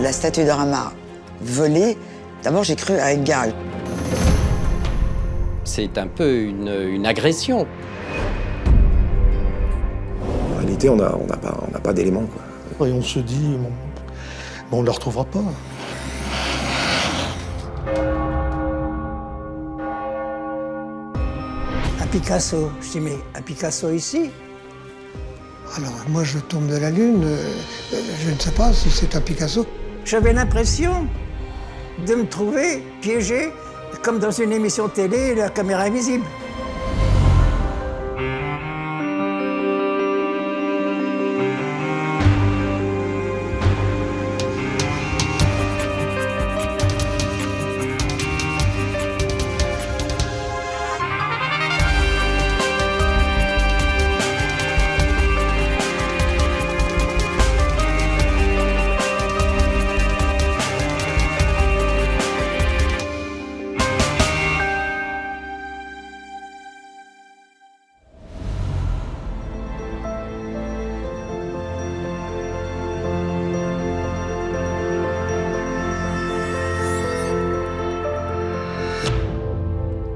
La statue Dora Maar volée, d'abord j'ai cru à Edgar. C'est un peu une agression. En réalité, on n'a pas d'éléments, quoi. Et on se dit, on ne la retrouvera pas. Un Picasso. Je dis, mais un Picasso ici? Alors, moi, je tombe de la lune, je ne sais pas si c'est un Picasso. J'avais l'impression de me trouver piégé, comme dans une émission télé, la caméra invisible.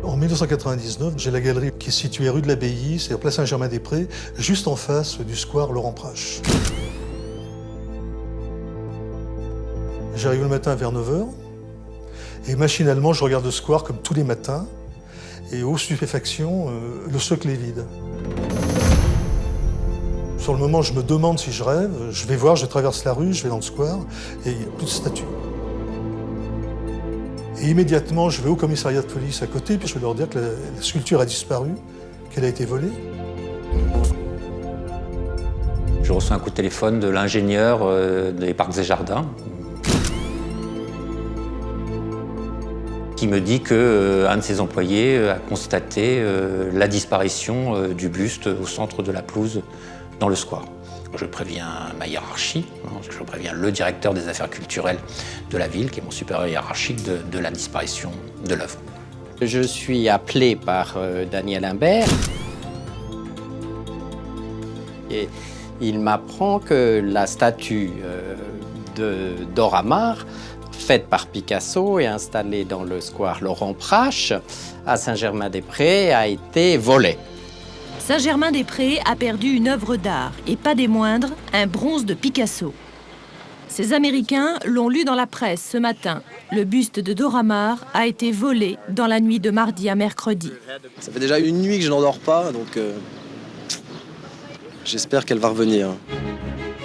En 1999, j'ai la galerie qui est située rue de l'Abbaye, c'est à place Saint-Germain-des-Prés, juste en face du square Laurent-Prache. J'arrive le matin vers 9h, et machinalement, je regarde le square comme tous les matins, et aux stupéfactions, le socle est vide. Sur le moment, je me demande si je rêve, je vais voir, je traverse la rue, je vais dans le square, et il n'y a plus de statue. Et immédiatement, je vais au commissariat de police à côté, puis je vais leur dire que la sculpture a disparu, qu'elle a été volée. Je reçois un coup de téléphone de l'ingénieur des Parcs et Jardins qui me dit qu'un de ses employés a constaté la disparition du buste au centre de la pelouse dans le square. Je préviens ma hiérarchie, je préviens le directeur des affaires culturelles de la ville, qui est mon supérieur hiérarchique, de la disparition de l'œuvre. Je suis appelé par Daniel Imbert et il m'apprend que la statue de Dora Maar, faite par Picasso et installée dans le square Laurent-Prache à Saint-Germain-des-Prés, a été volée. Saint-Germain-des-Prés a perdu une œuvre d'art, et pas des moindres, un bronze de Picasso. Ces Américains l'ont lu dans la presse ce matin. Le buste de Dora Maar a été volé dans la nuit de mardi à mercredi. Ça fait déjà une nuit que je n'endors pas, donc j'espère qu'elle va revenir.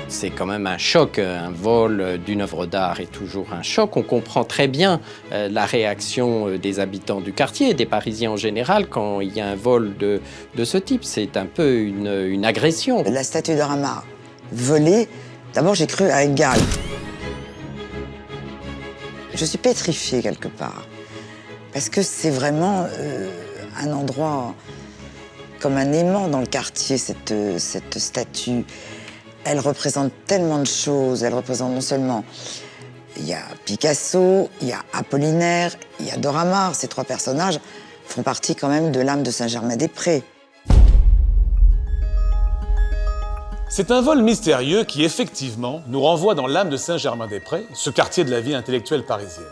C'est quand même un choc, un vol d'une œuvre d'art est toujours un choc. On comprend très bien la réaction des habitants du quartier, des Parisiens en général, quand il y a un vol de ce type. C'est un peu une agression. La statue Dora Maar volée, d'abord j'ai cru à Edgar. Je suis pétrifiée quelque part, parce que c'est vraiment un endroit comme un aimant dans le quartier, cette statue. Elle représente tellement de choses. Elle représente non seulement... Il y a Picasso, il y a Apollinaire, il y a Dora Maar. Ces trois personnages font partie quand même de l'âme de Saint-Germain-des-Prés. C'est un vol mystérieux qui, effectivement, nous renvoie dans l'âme de Saint-Germain-des-Prés, ce quartier de la vie intellectuelle parisienne.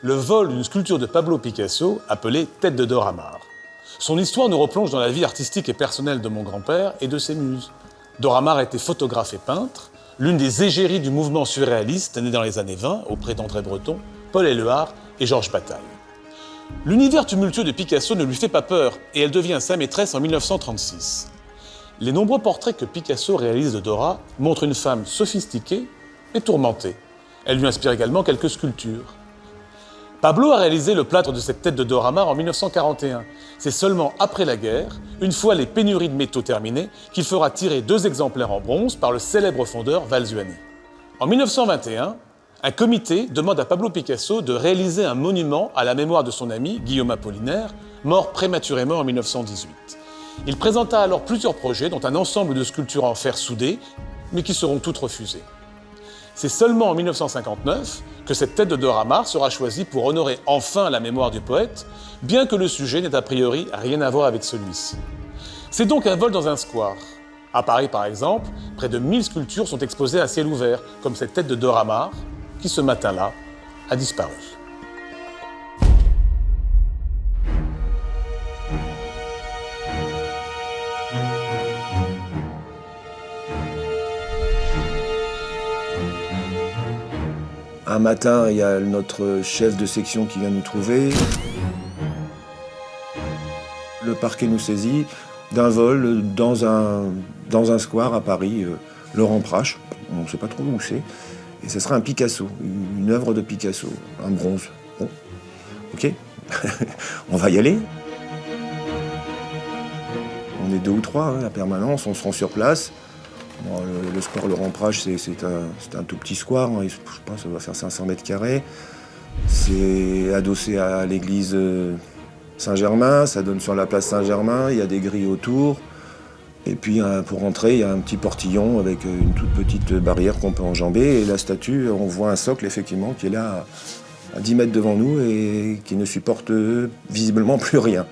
Le vol d'une sculpture de Pablo Picasso appelée Tête de Dora Maar. Son histoire nous replonge dans la vie artistique et personnelle de mon grand-père et de ses muses. Dora Maar était photographe et peintre, l'une des égéries du mouvement surréaliste né dans les années 20 auprès d'André Breton, Paul Éluard et Georges Bataille. L'univers tumultueux de Picasso ne lui fait pas peur et elle devient sa maîtresse en 1936. Les nombreux portraits que Picasso réalise de Dora montrent une femme sophistiquée et tourmentée. Elle lui inspire également quelques sculptures. Pablo a réalisé le plâtre de cette tête de Dora Maar en 1941. C'est seulement après la guerre, une fois les pénuries de métaux terminées, qu'il fera tirer 2 exemplaires en bronze par le célèbre fondeur Valzuani. En 1921, un comité demande à Pablo Picasso de réaliser un monument à la mémoire de son ami Guillaume Apollinaire, mort prématurément en 1918. Il présenta alors plusieurs projets, dont un ensemble de sculptures en fer soudées, mais qui seront toutes refusées. C'est seulement en 1959 que cette tête de Dora Maar sera choisie pour honorer enfin la mémoire du poète, bien que le sujet n'ait a priori rien à voir avec celui-ci. C'est donc un vol dans un square. À Paris, par exemple, près de 1000 sculptures sont exposées à ciel ouvert, comme cette tête de Dora Maar, qui ce matin-là a disparu. Un matin, il y a notre chef de section qui vient nous trouver. Le parquet nous saisit d'un vol dans un square à Paris, Laurent Prache. On ne sait pas trop où c'est. Et ce sera un Picasso, une œuvre de Picasso, un bronze. Bon, ok, on va y aller. On est 2 ou 3, la permanence, on se rend sur place. Bon, le square Laurent Prache, c'est un tout petit square, hein, je pense que ça doit faire 500 mètres carrés. C'est adossé à l'église Saint-Germain, ça donne sur la place Saint-Germain, il y a des grilles autour. Et puis pour rentrer, il y a un petit portillon avec une toute petite barrière qu'on peut enjamber. Et la statue, on voit un socle effectivement qui est là à 10 mètres devant nous et qui ne supporte visiblement plus rien.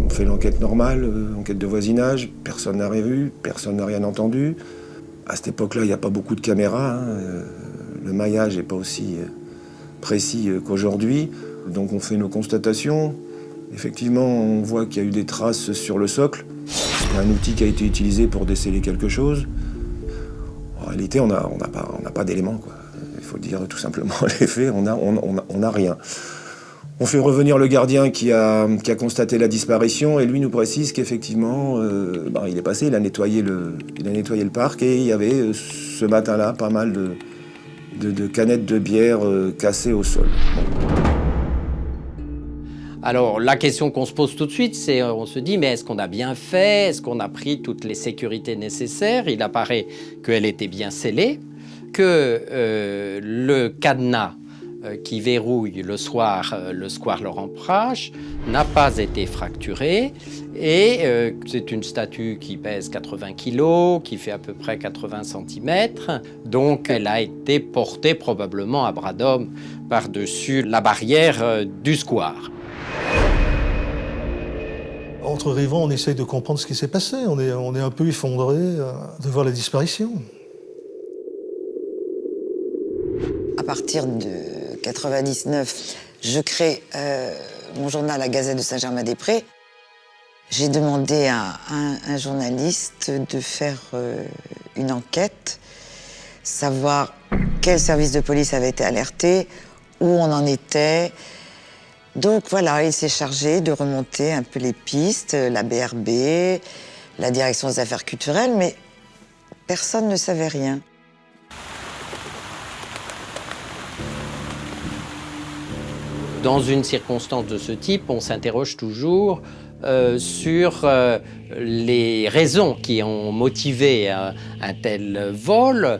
On fait l'enquête normale, enquête de voisinage, personne n'a rien vu, personne n'a rien entendu. À cette époque-là, il n'y a pas beaucoup de caméras, hein. Le maillage n'est pas aussi précis qu'aujourd'hui. Donc on fait nos constatations. Effectivement, on voit qu'il y a eu des traces sur le socle. Il y a un outil qui a été utilisé pour déceler quelque chose. En réalité, on n'a pas d'éléments, quoi. Il faut dire tout simplement les faits, on n'a rien. On fait revenir le gardien qui a constaté la disparition et lui nous précise qu'effectivement, il est passé, il a nettoyé le parc et il y avait ce matin-là pas mal de canettes de bière cassées au sol. Bon. Alors, la question qu'on se pose tout de suite, c'est on se dit, mais est-ce qu'on a bien fait? Est-ce qu'on a pris toutes les sécurités nécessaires? Il apparaît qu'elle était bien scellée, que le cadenas qui verrouille le square Laurent Prache n'a pas été fracturé et c'est une statue qui pèse 80 kg, qui fait à peu près 80 cm. Donc, elle a été portée probablement à bras d'homme par-dessus la barrière du square. Entre rivaux, on essaye de comprendre ce qui s'est passé. On est un peu effondré de voir la disparition. À partir de 99, je crée mon journal La Gazette de Saint-Germain-des-Prés. J'ai demandé à un journaliste de faire une enquête, savoir quel service de police avait été alerté, où on en était. Donc voilà, il s'est chargé de remonter un peu les pistes, la BRB, la Direction des Affaires culturelles, mais personne ne savait rien. Dans une circonstance de ce type, on s'interroge toujours sur les raisons qui ont motivé un tel vol.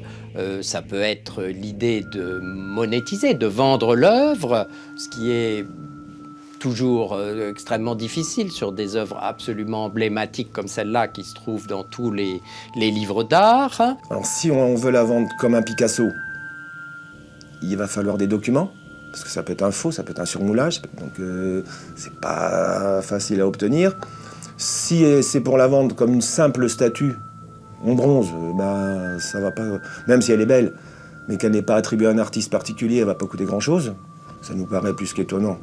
Ça peut être l'idée de monétiser, de vendre l'œuvre, ce qui est toujours extrêmement difficile sur des œuvres absolument emblématiques comme celle-là qui se trouve dans tous les livres d'art. Alors si on veut la vendre comme un Picasso, il va falloir des documents, parce que ça peut être un faux, ça peut être un surmoulage, donc c'est pas facile à obtenir. Si c'est pour la vendre comme une simple statue en bronze, ça va pas, même si elle est belle, mais qu'elle n'est pas attribuée à un artiste particulier, elle va pas coûter grand-chose. Ça nous paraît plus qu'étonnant.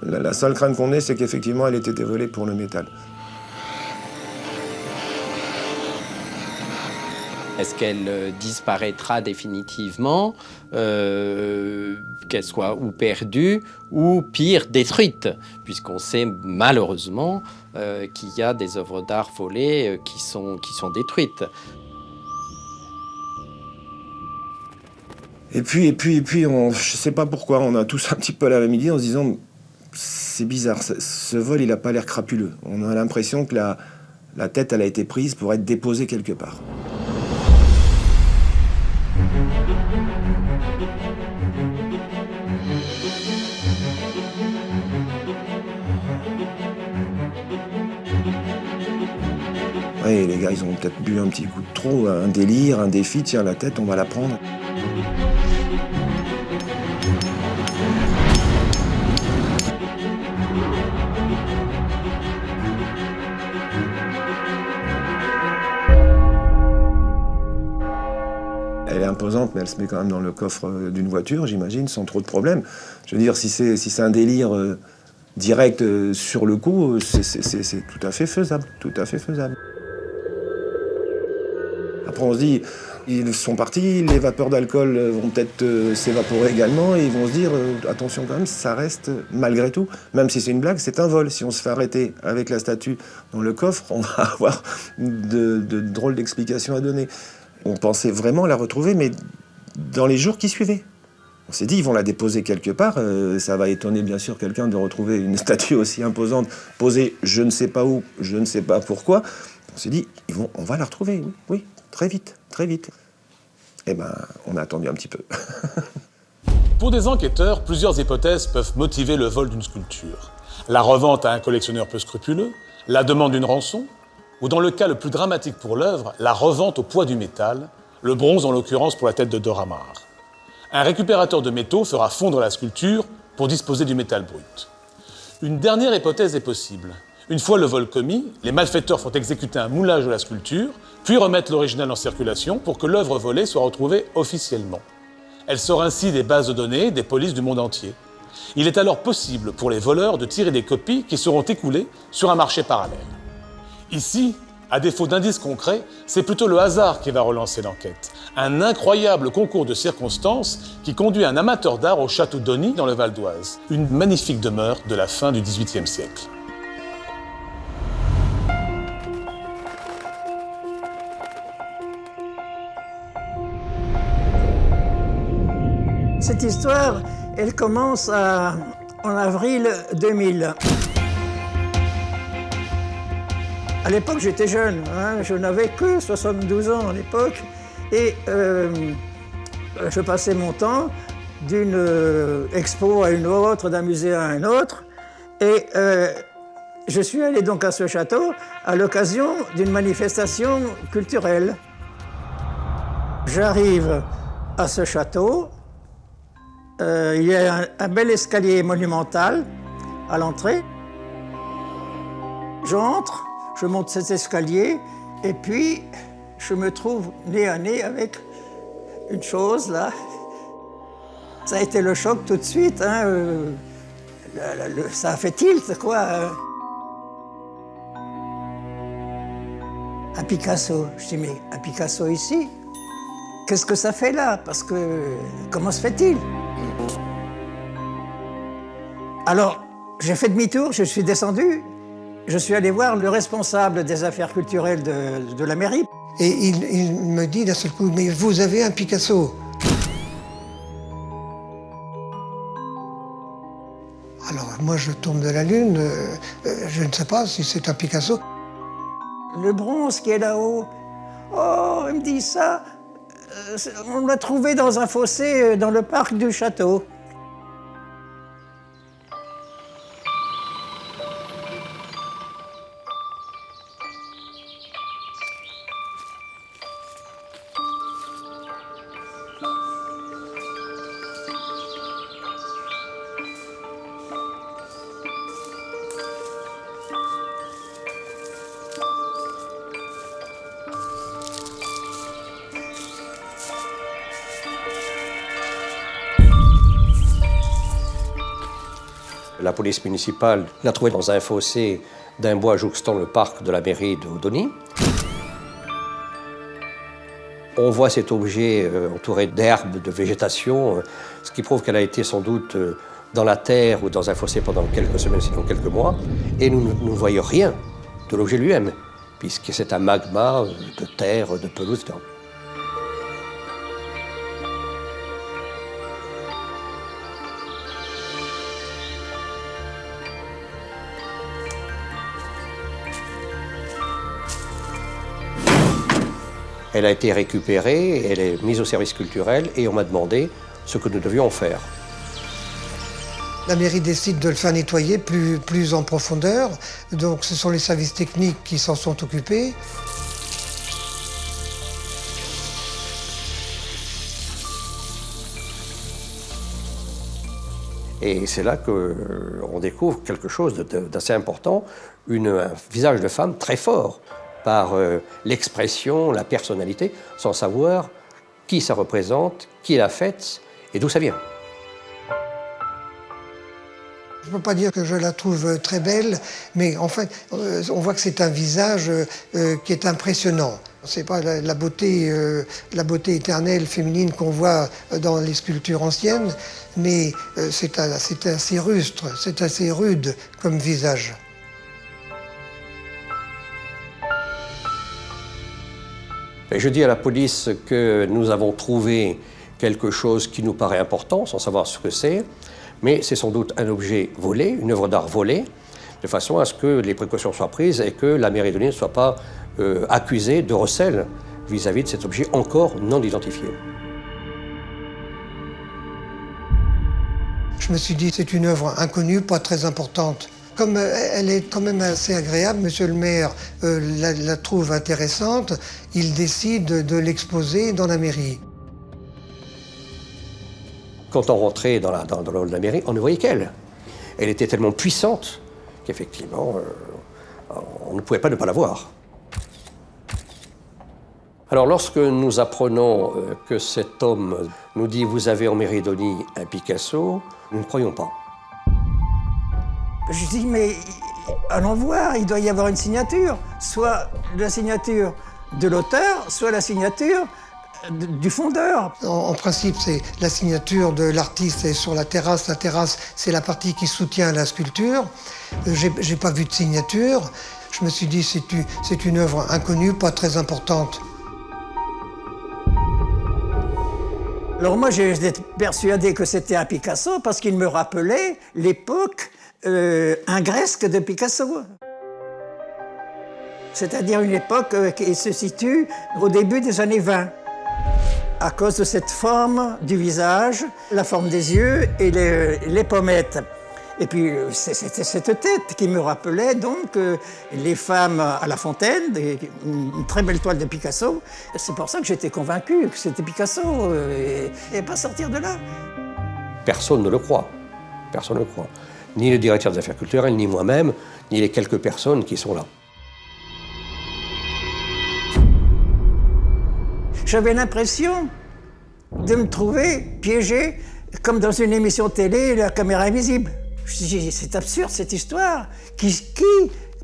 La seule crainte qu'on ait, c'est qu'effectivement, elle ait été volée pour le métal. Est-ce qu'elle disparaîtra définitivement, qu'elle soit ou perdue, ou pire, détruite, puisqu'on sait malheureusement qu'il y a des œuvres d'art volées qui sont détruites. Et puis, je ne sais pas pourquoi, on a tous un petit peu la même idée en se disant c'est bizarre, ce vol, il n'a pas l'air crapuleux. On a l'impression que la tête, elle a été prise pour être déposée quelque part. Ouais, les gars, ils ont peut-être bu un petit coup de trop, un délire, un défi, tiens, la tête, on va la prendre. Elle est imposante, mais elle se met quand même dans le coffre d'une voiture, j'imagine, sans trop de problèmes. Je veux dire, si c'est un délire direct sur le coup, c'est tout à fait faisable, tout à fait faisable. Après, on se dit, ils sont partis, les vapeurs d'alcool vont peut-être s'évaporer également, et ils vont se dire, attention quand même, ça reste, malgré tout, même si c'est une blague, c'est un vol. Si on se fait arrêter avec la statue dans le coffre, on va avoir de drôles d'explications à donner. On pensait vraiment la retrouver, mais dans les jours qui suivaient. On s'est dit, ils vont la déposer quelque part. Ça va étonner bien sûr quelqu'un de retrouver une statue aussi imposante, posée je ne sais pas où, je ne sais pas pourquoi. On s'est dit, on va la retrouver, oui, très vite, très vite. Eh ben, on a attendu un petit peu. Pour des enquêteurs, plusieurs hypothèses peuvent motiver le vol d'une sculpture. La revente à un collectionneur peu scrupuleux, la demande d'une rançon, ou dans le cas le plus dramatique pour l'œuvre, la revente au poids du métal, le bronze en l'occurrence pour la tête de Dora Maar. Un récupérateur de métaux fera fondre la sculpture pour disposer du métal brut. Une dernière hypothèse est possible. Une fois le vol commis, les malfaiteurs font exécuter un moulage de la sculpture, puis remettent l'original en circulation pour que l'œuvre volée soit retrouvée officiellement. Elle sort ainsi des bases de données des polices du monde entier. Il est alors possible pour les voleurs de tirer des copies qui seront écoulées sur un marché parallèle. Ici, à défaut d'indices concrets, c'est plutôt le hasard qui va relancer l'enquête. Un incroyable concours de circonstances qui conduit un amateur d'art au château d'Ony dans le Val d'Oise, une magnifique demeure de la fin du XVIIIe siècle. Cette histoire, elle commence en avril 2000. À l'époque, j'étais jeune, je n'avais que 72 ans à l'époque, et je passais mon temps d'une expo à une autre, d'un musée à un autre, et je suis allé donc à ce château à l'occasion d'une manifestation culturelle. J'arrive à ce château, il y a un bel escalier monumental à l'entrée. J'entre. Je monte cet escalier et puis je me trouve nez à nez avec une chose là. Ça a été le choc tout de suite, ça a fait tilt quoi. Un Picasso, je dis mais un Picasso ici, qu'est-ce que ça fait là? Parce que comment se fait-il? Alors j'ai fait demi-tour, je suis descendu. Je suis allé voir le responsable des affaires culturelles de la mairie. Et il me dit d'un seul coup, mais vous avez un Picasso. Alors moi je tombe de la lune, je ne sais pas si c'est un Picasso. Le bronze qui est là-haut, oh, il me dit ça, on l'a trouvé dans un fossé dans le parc du château. La police municipale l'a trouvé dans un fossé d'un bois jouxtant le parc de la mairie d'Odony. On voit cet objet entouré d'herbes, de végétation, ce qui prouve qu'elle a été sans doute dans la terre ou dans un fossé pendant quelques semaines, sinon quelques mois. Et nous ne voyons rien de l'objet lui-même, puisque c'est un magma de terre, de pelouse, etc. Elle a été récupérée, elle est mise au service culturel et on m'a demandé ce que nous devions en faire. La mairie décide de le faire nettoyer plus en profondeur, donc ce sont les services techniques qui s'en sont occupés. Et c'est là qu'on découvre quelque chose d'assez important, un visage de femme très fort, par l'expression, la personnalité, sans savoir qui ça représente, qui l'a faite et d'où ça vient. Je ne peux pas dire que je la trouve très belle, mais en fait, on voit que c'est un visage qui est impressionnant. Ce n'est pas la beauté éternelle féminine qu'on voit dans les sculptures anciennes, mais c'est assez rustre, c'est assez rude comme visage. Et je dis à la police que nous avons trouvé quelque chose qui nous paraît important, sans savoir ce que c'est, mais c'est sans doute un objet volé, une œuvre d'art volée, de façon à ce que les précautions soient prises et que la mairie de Lille ne soit pas accusée de recel vis-à-vis de cet objet encore non identifié. Je me suis dit, c'est une œuvre inconnue, pas très importante. Comme elle est quand même assez agréable, monsieur le maire la trouve intéressante, il décide de l'exposer dans la mairie. Quand on rentrait dans le hall de la mairie, on ne voyait qu'elle. Elle était tellement puissante qu'effectivement, on ne pouvait pas ne pas la voir. Alors lorsque nous apprenons que cet homme nous dit « Vous avez en mairie d'Osny un Picasso », nous ne croyons pas. Je dis, mais allons voir, il doit y avoir une signature. Soit la signature de l'auteur, soit la signature du fondeur. En principe, c'est la signature de l'artiste est sur la terrasse. La terrasse, c'est la partie qui soutient la sculpture. J'ai pas vu de signature. Je me suis dit, c'est une œuvre inconnue, pas très importante. Alors moi, j'étais persuadé que c'était un Picasso parce qu'il me rappelait l'époque ingresque de Picasso. C'est-à-dire une époque qui se situe au début des années 20. À cause de cette forme du visage, la forme des yeux et les pommettes. Et puis c'était cette tête qui me rappelait donc les femmes à La Fontaine, une très belle toile de Picasso. C'est pour ça que j'étais convaincu que c'était Picasso et pas sortir de là. Personne ne le croit. Personne ne le croit. Ni le directeur des affaires culturelles, ni moi-même, ni les quelques personnes qui sont là. J'avais l'impression de me trouver piégé comme dans une émission télé, la caméra invisible. Je me suis dit, c'est absurde cette histoire. Qui,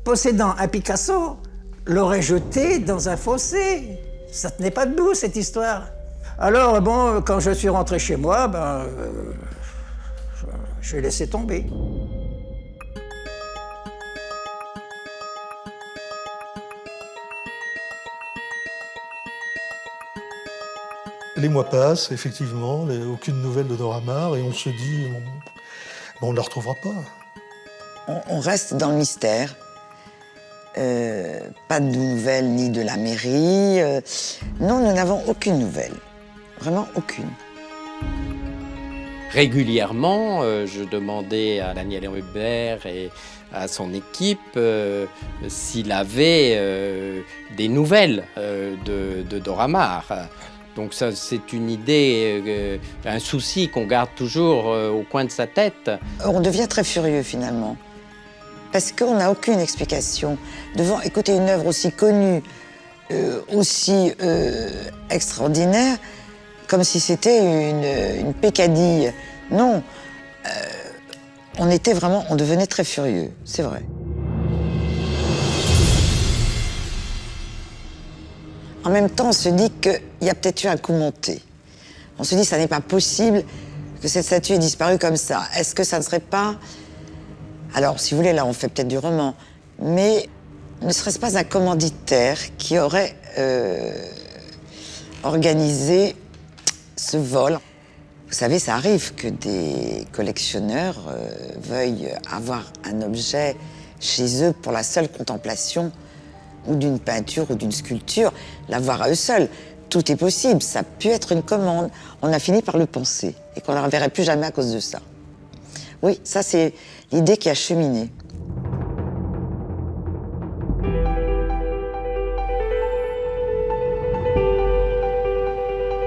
possédant un Picasso, l'aurait jeté dans un fossé? Ça tenait pas debout cette histoire. Alors bon, quand je suis rentré chez moi, je l'ai laissé tomber. Les mois passent, effectivement, aucune nouvelle de Dora Maar, et on se dit, on ne la retrouvera pas. On reste dans le mystère. Pas de nouvelles ni de la mairie. Non, nous n'avons aucune nouvelle. Vraiment aucune. Régulièrement, je demandais à Daniel Hubert et à son équipe s'il avait des nouvelles de Dora Maar. Donc ça, c'est une idée, un souci qu'on garde toujours au coin de sa tête. On devient très furieux finalement, parce qu'on n'a aucune explication. Devant écouter une œuvre aussi connue, aussi extraordinaire, comme si c'était une peccadille. Non, on devenait très furieux, c'est vrai. En même temps, on se dit qu'il y a peut-être eu un coup monté. On se dit que ça n'est pas possible que cette statue ait disparu comme ça. Est-ce que ça ne serait pas... Alors, si vous voulez, là, on fait peut-être du roman, mais ne serait-ce pas un commanditaire qui aurait organisé ce vol? Vous savez, ça arrive que des collectionneurs veuillent avoir un objet chez eux pour la seule contemplation ou d'une peinture ou d'une sculpture, l'avoir à eux seuls. Tout est possible, ça a pu être une commande. On a fini par le penser et qu'on ne la reverrait plus jamais à cause de ça. Oui, ça c'est l'idée qui a cheminé.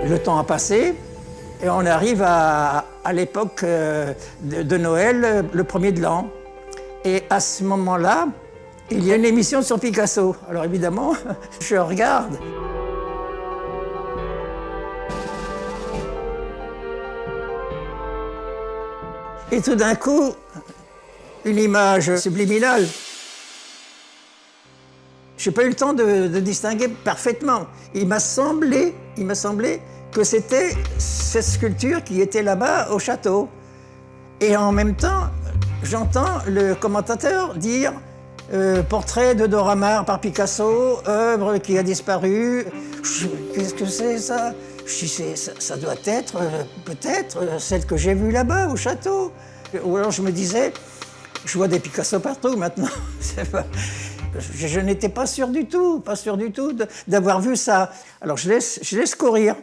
Le temps a passé et on arrive à l'époque de Noël, le 1er de l'an. Et à ce moment-là, il y a une émission sur Picasso. Alors évidemment, je regarde. Et tout d'un coup, une image subliminale. Je n'ai pas eu le temps de distinguer parfaitement. Il m'a semblé que c'était cette sculpture qui était là-bas au château. Et en même temps, j'entends le commentateur dire portrait de Dora Maar par Picasso, œuvre qui a disparu. Qu'est-ce que c'est ça? Je dis, ça doit être peut-être celle que j'ai vue là-bas au château. Ou alors je me disais, je vois des Picasso partout maintenant. Je n'étais pas sûr du tout d'avoir vu ça. Alors je laisse courir.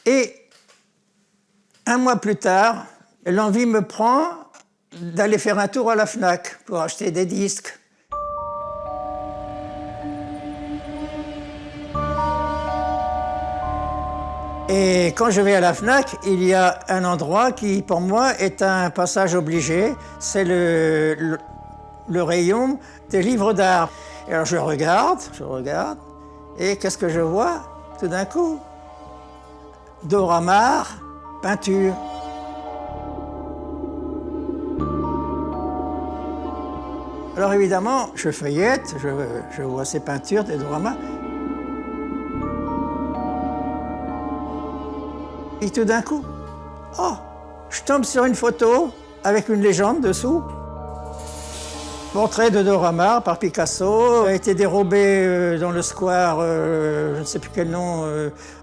Et un mois plus tard, l'envie me prend d'aller faire un tour à la Fnac pour acheter des disques. Et quand je vais à la Fnac, il y a un endroit qui, pour moi, est un passage obligé. C'est le rayon des livres d'art. Et alors je regarde, et qu'est-ce que je vois tout d'un coup? Dora Maar, peinture. Alors évidemment, je feuillette, je vois ces peintures de Dora Maar. Et tout d'un coup, je tombe sur une photo avec une légende dessous. Portrait de Dora Maar par Picasso, a été dérobé dans le square, je ne sais plus quel nom,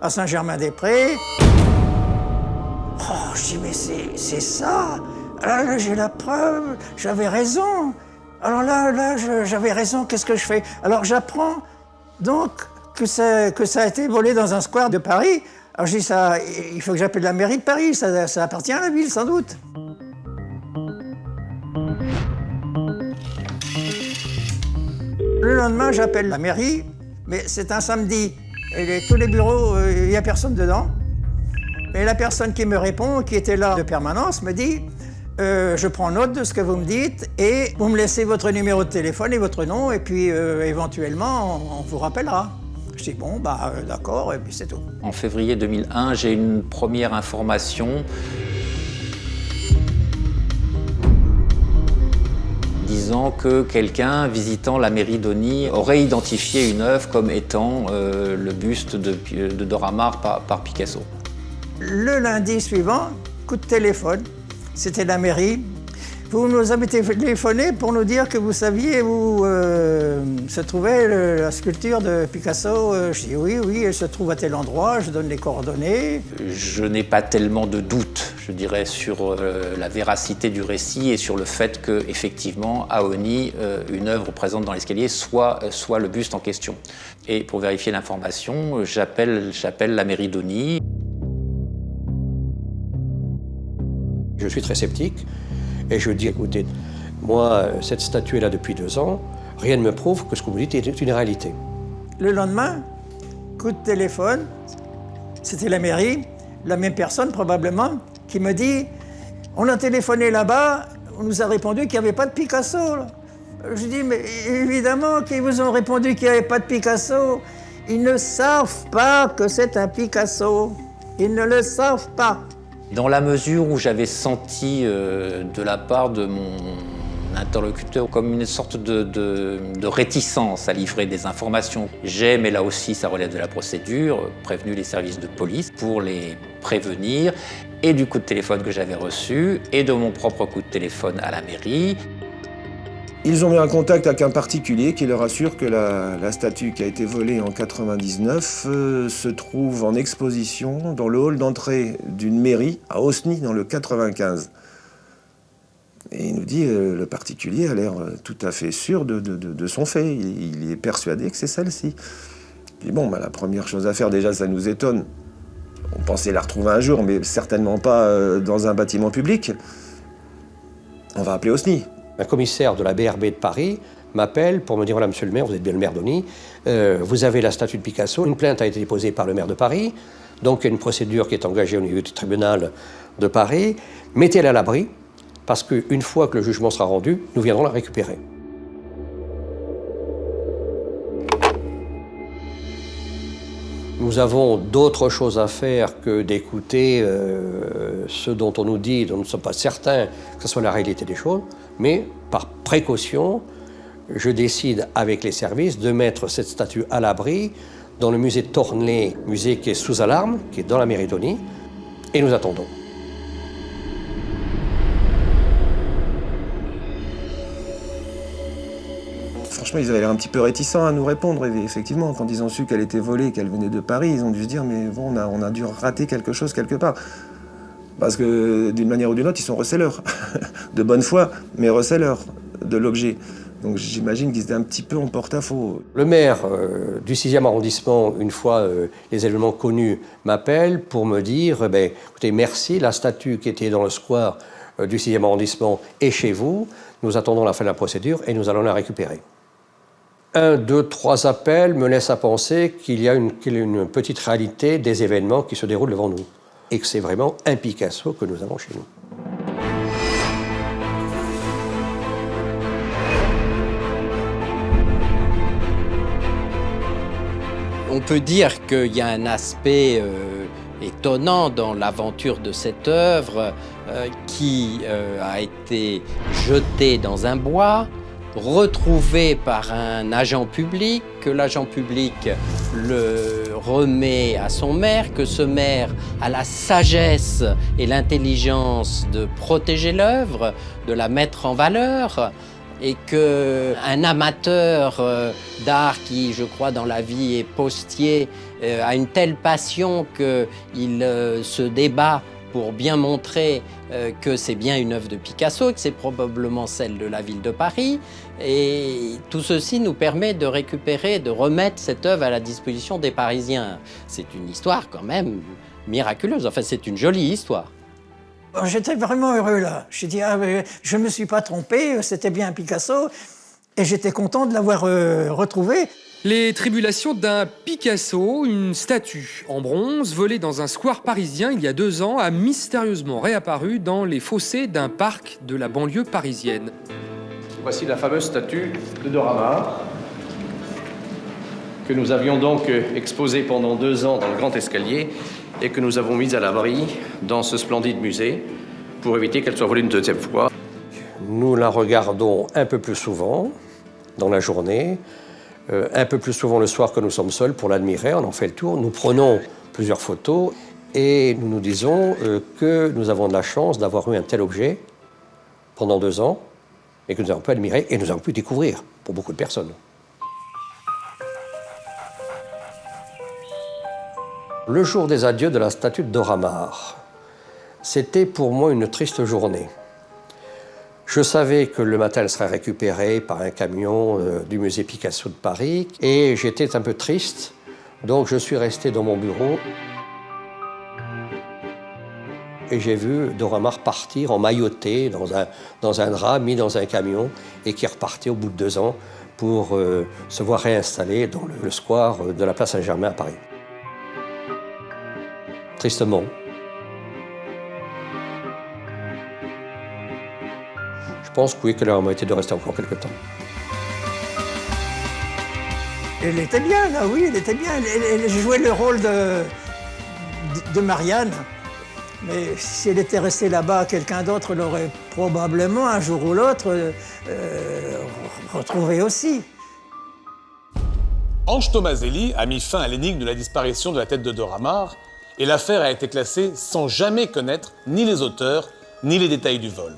à Saint-Germain-des-Prés. Je dis, mais c'est ça. Alors là, j'ai la preuve, j'avais raison. Alors là, j'avais raison, qu'est-ce que je fais? Alors j'apprends donc que ça a été volé dans un square de Paris. Alors je dis, il faut que j'appelle la mairie de Paris, ça appartient à la ville, sans doute. Le lendemain, j'appelle la mairie, mais c'est un samedi. Et tous les bureaux, il n'y a personne dedans. Et la personne qui me répond, qui était là de permanence, me dit je prends note de ce que vous me dites et vous me laissez votre numéro de téléphone et votre nom, et puis éventuellement, on vous rappellera. Je dis bon, d'accord, et puis c'est tout. En février 2001, j'ai une première information disant que quelqu'un visitant la mairie d'Osny aurait identifié une œuvre comme étant le buste de Dora Maar par Picasso. Le lundi suivant, coup de téléphone, c'était la mairie. Vous nous avez téléphoné pour nous dire que vous saviez où se trouvait la sculpture de Picasso. Je dis oui, elle se trouve à tel endroit, je donne les coordonnées. Je n'ai pas tellement de doute, je dirais, sur la véracité du récit et sur le fait qu'effectivement, à Osny, une œuvre présente dans l'escalier soit le buste en question. Et pour vérifier l'information, j'appelle la mairie d'Osny. Je suis très sceptique. Et je dis, écoutez, moi, cette statue est là depuis 2 ans, rien ne me prouve que ce que vous dites est une réalité. Le lendemain, coup de téléphone, c'était la mairie, la même personne probablement, qui me dit « On a téléphoné là-bas, on nous a répondu qu'il n'y avait pas de Picasso. » Je dis « Mais évidemment qu'ils vous ont répondu qu'il n'y avait pas de Picasso. Ils ne savent pas que c'est un Picasso. Ils ne le savent pas. » Dans la mesure où j'avais senti de la part de mon interlocuteur comme une sorte de réticence à livrer des informations, j'ai, mais là aussi ça relève de la procédure, prévenu les services de police pour les prévenir, et du coup de téléphone que j'avais reçu, et de mon propre coup de téléphone à la mairie. Ils ont mis en contact avec un particulier qui leur assure que la statue qui a été volée en 99 se trouve en exposition dans le hall d'entrée d'une mairie à Osny, dans le 95. Et il nous dit, le particulier a l'air tout à fait sûr de son fait. Il est persuadé que c'est celle-ci. Je dis, bon, la première chose à faire, déjà, ça nous étonne. On pensait la retrouver un jour, mais certainement pas dans un bâtiment public. On va appeler Osny. Un commissaire de la BRB de Paris m'appelle pour me dire « Voilà, monsieur le maire, vous êtes bien le maire d'Osny, vous avez la statue de Picasso, une plainte a été déposée par le maire de Paris, donc il y a une procédure qui est engagée au niveau du tribunal de Paris, mettez-la à l'abri, parce qu'une fois que le jugement sera rendu, nous viendrons la récupérer. » Nous avons d'autres choses à faire que d'écouter ce dont on nous dit, dont nous ne sommes pas certains que ce soit la réalité des choses, mais par précaution, je décide avec les services de mettre cette statue à l'abri dans le musée Tornley, musée qui est sous alarme, qui est dans la Méridionie, et nous attendons. Franchement, ils avaient l'air un petit peu réticents à nous répondre. Et effectivement, quand ils ont su qu'elle était volée, qu'elle venait de Paris, ils ont dû se dire, mais bon, on a dû rater quelque chose quelque part. Parce que d'une manière ou d'une autre, ils sont receleurs. De bonne foi, mais receleurs de l'objet. Donc j'imagine qu'ils étaient un petit peu en porte-à-faux. Le maire du 6e arrondissement, une fois les événements connus, m'appelle pour me dire écoutez, merci, la statue qui était dans le square du 6e arrondissement est chez vous. Nous attendons la fin de la procédure et nous allons la récupérer. 1, 2, 3 appels me laissent à penser qu'il y a une petite réalité des événements qui se déroulent devant nous. Et que c'est vraiment un Picasso que nous avons chez nous. On peut dire qu'il y a un aspect étonnant dans l'aventure de cette œuvre qui a été jetée dans un bois, retrouvée par un agent public, que l'agent public le remet à son maire, que ce maire a la sagesse et l'intelligence de protéger l'œuvre, de la mettre en valeur, et qu'un amateur d'art qui, je crois, dans la vie est postier, a une telle passion qu'il se débat pour bien montrer que c'est bien une œuvre de Picasso, que c'est probablement celle de la ville de Paris. Et tout ceci nous permet de récupérer, de remettre cette œuvre à la disposition des Parisiens. C'est une histoire quand même miraculeuse, enfin c'est une jolie histoire. J'étais vraiment heureux là. J'ai dit, je ne me suis pas trompé, c'était bien un Picasso, et j'étais content de l'avoir retrouvé. Les tribulations d'un Picasso, une statue en bronze volée dans un square parisien il y a 2 ans, a mystérieusement réapparu dans les fossés d'un parc de la banlieue parisienne. Voici la fameuse statue de Dora Maar, que nous avions donc exposée pendant 2 ans dans le Grand Escalier et que nous avons mise à l'abri dans ce splendide musée pour éviter qu'elle soit volée une 2e fois. Nous la regardons un peu plus souvent dans la journée, un peu plus souvent le soir que nous sommes seuls pour l'admirer. On en fait le tour, nous prenons plusieurs photos et nous nous disons que nous avons de la chance d'avoir eu un tel objet pendant 2 ans et que nous avons pu admirer et nous avons pu découvrir pour beaucoup de personnes. Le jour des adieux de la statue de Dora Maar, c'était pour moi une triste journée. Je savais que le matin, elle serait récupérée par un camion du musée Picasso de Paris et j'étais un peu triste, donc je suis resté dans mon bureau et j'ai vu Dora Maar partir emmaillotée dans un drap mis dans un camion et qui repartait au bout de 2 ans pour se voir réinstallée dans le square de la place Saint-Germain à Paris. Tristement. Je pense que oui, qu'elle aurait mérité de rester encore quelque temps. Elle était bien, là, oui, elle était bien. Elle jouait le rôle de Marianne. Mais si elle était restée là-bas, quelqu'un d'autre l'aurait probablement, un jour ou l'autre, retrouvée aussi. Ange Tomaselli a mis fin à l'énigme de la disparition de la tête de Dora Maar et l'affaire a été classée sans jamais connaître ni les auteurs ni les détails du vol.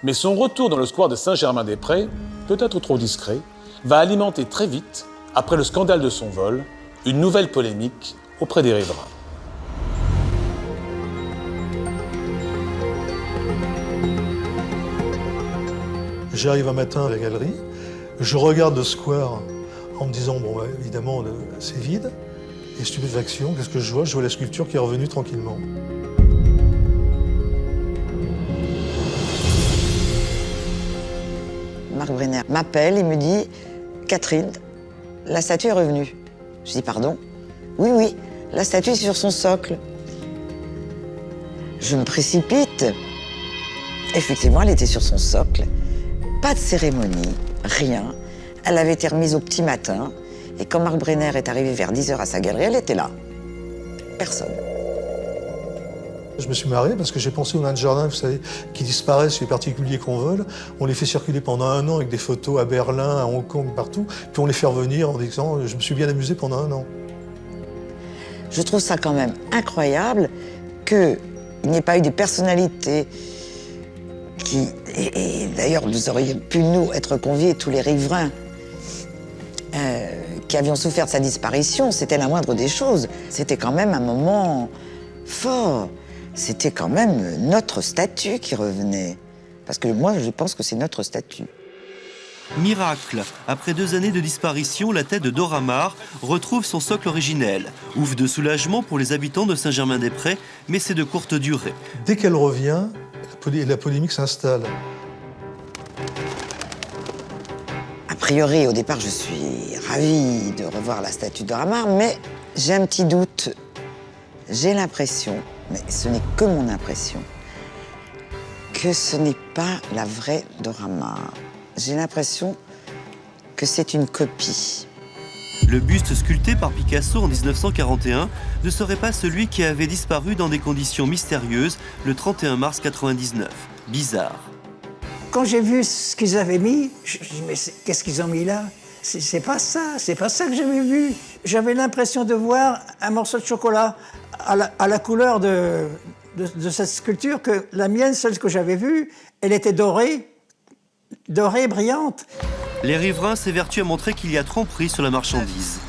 Mais son retour dans le square de Saint-Germain-des-Prés, peut-être trop discret, va alimenter très vite, après le scandale de son vol, une nouvelle polémique auprès des riverains. J'arrive un matin à la galerie, je regarde le square en me disant, bon, évidemment, c'est vide. Et stupéfaction, qu'est-ce que je vois? Je vois la sculpture qui est revenue tranquillement. Marc Brenner m'appelle et me dit « Catherine, la statue est revenue. » Je dis « Pardon ?»« Oui, oui, la statue est sur son socle. » Je me précipite. Effectivement, elle était sur son socle. Pas de cérémonie, rien. Elle avait été remise au petit matin. Et quand Marc Brenner est arrivé vers 10h à sa galerie, elle était là. Personne. Je me suis marré parce que j'ai pensé aux nains de jardin, vous savez, qui disparaissent, les particuliers qu'on vole. On les fait circuler pendant 1 an avec des photos à Berlin, à Hong Kong, partout. Puis on les fait revenir en disant « je me suis bien amusé pendant 1 an ». Je trouve ça quand même incroyable qu'il n'y ait pas eu des personnalités qui... Et d'ailleurs, nous aurions pu, nous, être conviés, tous les riverains qui avions souffert de sa disparition. C'était la moindre des choses. C'était quand même un moment fort. C'était quand même notre statue qui revenait. Parce que moi, je pense que c'est notre statue. Miracle, après 2 années de disparition, la tête de Dora Maar retrouve son socle originel. Ouf de soulagement pour les habitants de Saint-Germain-des-Prés, mais c'est de courte durée. Dès qu'elle revient, la polémique s'installe. A priori, au départ, je suis ravie de revoir la statue de Dora Maar, mais j'ai un petit doute. J'ai l'impression, mais ce n'est que mon impression, que ce n'est pas la vraie Dora Maar. J'ai l'impression que c'est une copie. Le buste sculpté par Picasso en 1941 ne serait pas celui qui avait disparu dans des conditions mystérieuses le 31 mars 1999. Bizarre. Quand j'ai vu ce qu'ils avaient mis, je me suis dit, mais qu'est-ce qu'ils ont mis là? C'est pas ça que j'avais vu. J'avais l'impression de voir un morceau de chocolat à la couleur de cette sculpture, que la mienne, celle que j'avais vue, elle était dorée, brillante. Les riverains s'évertuent à montrer qu'il y a tromperie sur la marchandise.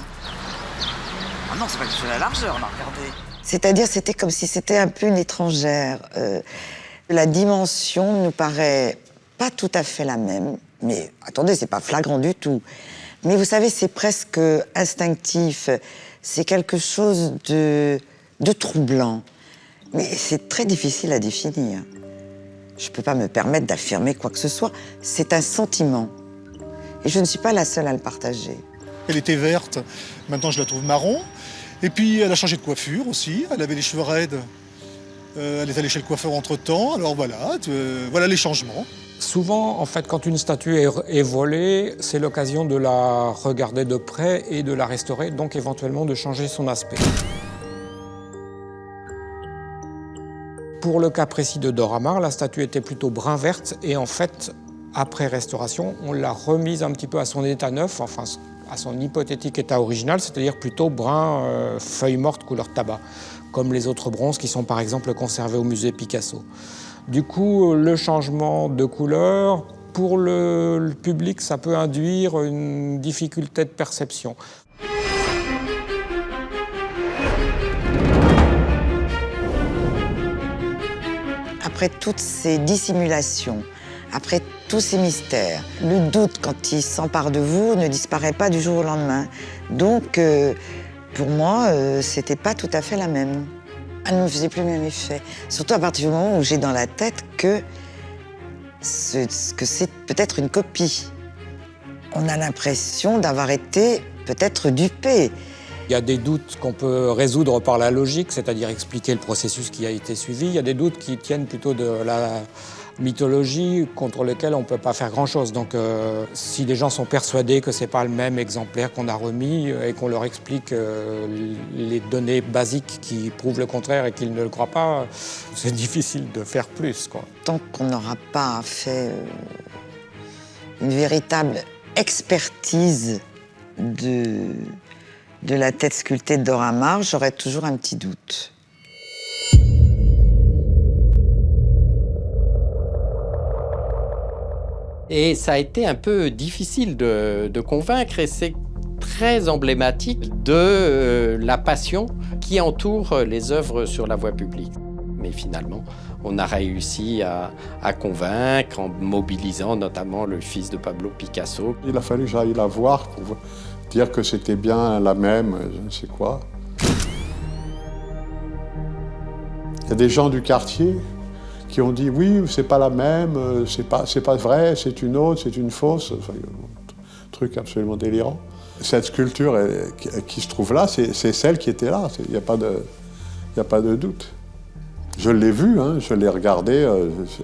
Ah non, c'est pas sur la largeur, là, regardez. C'est-à-dire, c'était comme si c'était un peu une étrangère. La dimension nous paraît pas tout à fait la même. Mais attendez, c'est pas flagrant du tout. Mais vous savez, c'est presque instinctif. C'est quelque chose de troublant. Mais c'est très difficile à définir. Je peux pas me permettre d'affirmer quoi que ce soit. C'est un sentiment. Et je ne suis pas la seule à le partager. Elle était verte, maintenant je la trouve marron. Et puis elle a changé de coiffure aussi, elle avait les cheveux raides. Elle est allée chez le coiffeur entre-temps, alors voilà les changements. Souvent, en fait, quand une statue est volée, c'est l'occasion de la regarder de près et de la restaurer, donc éventuellement de changer son aspect. Pour le cas précis de Dora Maar, la statue était plutôt brun-verte et en fait, après restauration, on l'a remise un petit peu à son état neuf, enfin à son hypothétique état original, c'est-à-dire plutôt brun feuille morte couleur tabac, comme les autres bronzes qui sont par exemple conservés au musée Picasso. Du coup, le changement de couleur, pour le public, ça peut induire une difficulté de perception. Après toutes ces dissimulations, après tous ces mystères, le doute, quand il s'empare de vous, ne disparaît pas du jour au lendemain. Donc, pour moi, c'était pas tout à fait la même. Elle ne me faisait plus le même effet. Surtout à partir du moment où j'ai dans la tête que c'est peut-être une copie. On a l'impression d'avoir été peut-être dupé. Il y a des doutes qu'on peut résoudre par la logique, c'est-à-dire expliquer le processus qui a été suivi. Il y a des doutes qui tiennent plutôt de la mythologie contre lesquels on ne peut pas faire grand-chose. Donc si les gens sont persuadés que ce n'est pas le même exemplaire qu'on a remis et qu'on leur explique les données basiques qui prouvent le contraire et qu'ils ne le croient pas, c'est difficile de faire plus, quoi. Tant qu'on n'aura pas fait une véritable expertise de la tête sculptée de Dora Maar, j'aurais toujours un petit doute. Et ça a été un peu difficile de convaincre, et c'est très emblématique de la passion qui entoure les œuvres sur la voie publique. Mais finalement, on a réussi à convaincre en mobilisant notamment le fils de Pablo Picasso. Il a fallu que j'aille la voir pour dire que c'était bien la même, je ne sais quoi. Il y a des gens du quartier qui ont dit oui, c'est pas la même, c'est pas vrai, c'est une autre, c'est une fausse. Enfin, un truc absolument délirant. Cette sculpture qui se trouve là, c'est celle qui était là, il n'y a pas de doute. Je l'ai vue, hein, je l'ai regardée,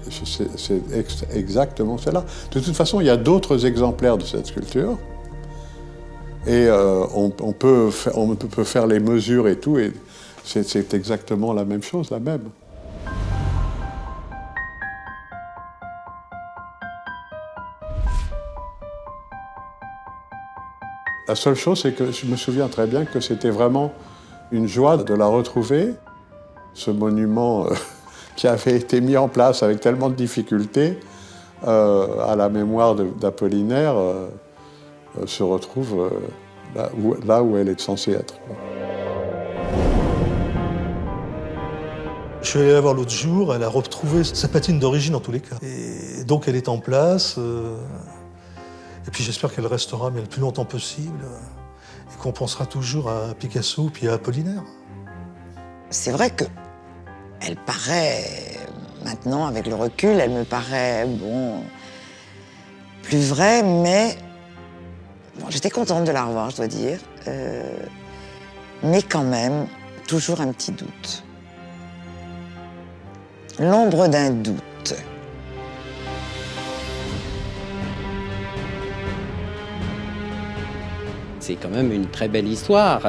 c'est exactement celle-là. De toute façon, il y a d'autres exemplaires de cette sculpture Et on peut faire les mesures et tout, et c'est exactement la même chose, la même. La seule chose, c'est que je me souviens très bien que c'était vraiment une joie de la retrouver, ce monument qui avait été mis en place avec tellement de difficultés à la mémoire d'Apollinaire se retrouve là où elle est censée être. Je suis allé la voir l'autre jour, elle a retrouvé sa patine d'origine en tous les cas. Et donc elle est en place. Et puis j'espère qu'elle restera mais le plus longtemps possible. Et qu'on pensera toujours à Picasso puis à Apollinaire. C'est vrai que elle paraît, maintenant avec le recul, elle me paraît, bon, plus vraie, mais bon, j'étais contente de la revoir, je dois dire. Mais quand même, toujours un petit doute. L'ombre d'un doute. C'est quand même une très belle histoire.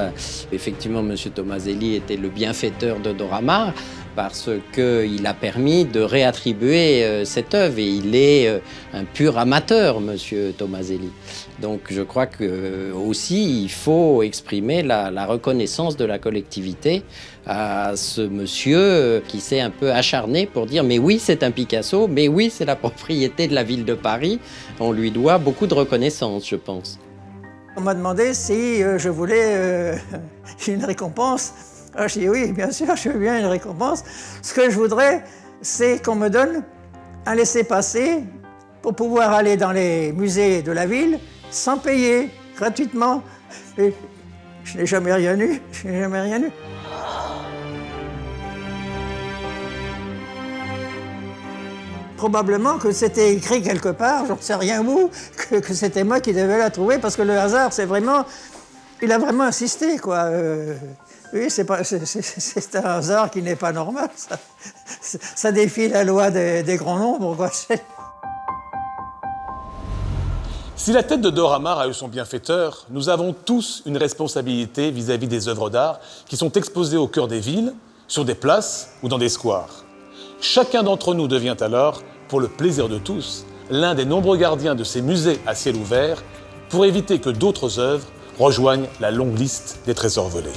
Effectivement, M. Tomaselli était le bienfaiteur de Dora Maar parce qu'il a permis de réattribuer cette œuvre et il est un pur amateur, M. Tomaselli. Donc je crois que aussi il faut exprimer la reconnaissance de la collectivité à ce monsieur qui s'est un peu acharné pour dire mais oui c'est un Picasso, mais oui c'est la propriété de la ville de Paris. On lui doit beaucoup de reconnaissance, je pense. On m'a demandé si je voulais une récompense. Alors, je dis oui, bien sûr, je veux bien une récompense. Ce que je voudrais, c'est qu'on me donne un laissez-passer pour pouvoir aller dans les musées de la ville sans payer, gratuitement. Et je n'ai jamais rien eu, Probablement que c'était écrit quelque part, j'en sais rien où, que c'était moi qui devais la trouver, parce que le hasard, il a vraiment insisté, quoi. Oui, c'est un hasard qui n'est pas normal, ça. Ça défie la loi des grands nombres, quoi. Si la tête de Dora Maar a eu son bienfaiteur, nous avons tous une responsabilité vis-à-vis des œuvres d'art qui sont exposées au cœur des villes, sur des places ou dans des squares. Chacun d'entre nous devient alors, pour le plaisir de tous, l'un des nombreux gardiens de ces musées à ciel ouvert pour éviter que d'autres œuvres rejoignent la longue liste des trésors volés.